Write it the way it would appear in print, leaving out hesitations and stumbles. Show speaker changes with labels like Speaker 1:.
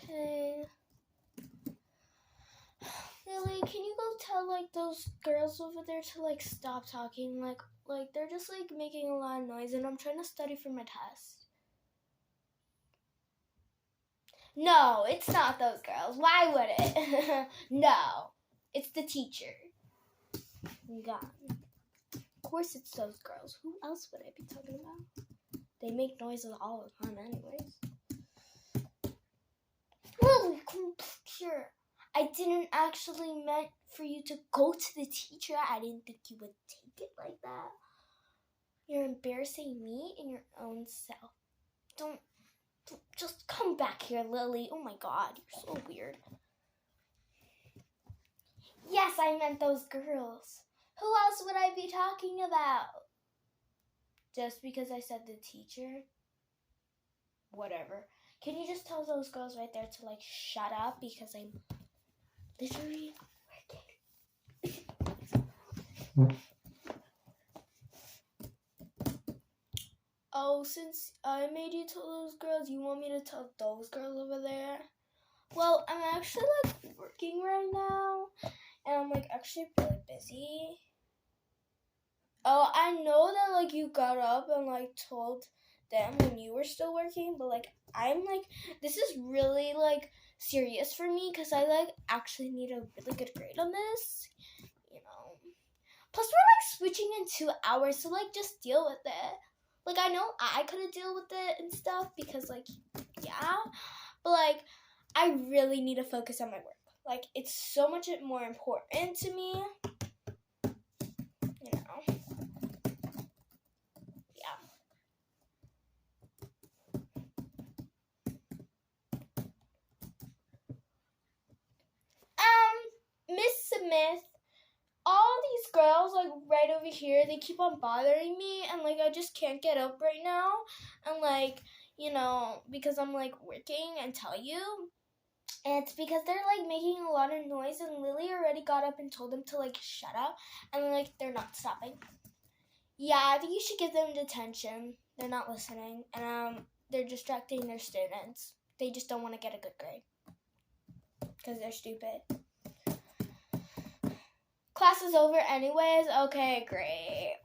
Speaker 1: Okay. Lily, can you go tell like those girls over there to like stop talking? Like they're just like making a lot of noise and I'm trying to study for my test. No, it's not those girls. Why would it? No, it's the teacher. God. Of course it's those girls. Who else would I be talking about? They make noises all the time anyways. Lily, here. I didn't actually meant for you to go to the teacher. I didn't think you would take it like that. You're embarrassing me and your own self. Don't just come back here, Lily. Oh my God, you're so weird. Yes, I meant those girls. Who else would I be talking about? Just because I said the teacher? Whatever. Can you just tell those girls right there to like shut up because I'm literally working. Oh, since I made you tell those girls, you want me to tell those girls over there? Well, I'm actually like working right now and I'm like actually really busy. Oh, I know that like you got up and like told them when you were still working, but like I'm like, this is really like serious for me because I like actually need a really good grade on this, you know. Plus we're like switching in 2 hours, so like just deal with it. Like I know I could have dealt with it and stuff because like, yeah, but like I really need to focus on my work. Like it's so much more important to me, you know. Miss Smith, all these girls like right over here, they keep on bothering me and like I just can't get up right now and like, you know, because I'm like working and tell you. And it's because they're like making a lot of noise and Lily already got up and told them to like shut up and like they're not stopping. Yeah, I think you should give them detention. They're not listening and they're distracting their students. They just don't want to get a good grade because they're stupid. Class is over anyways? Okay, great.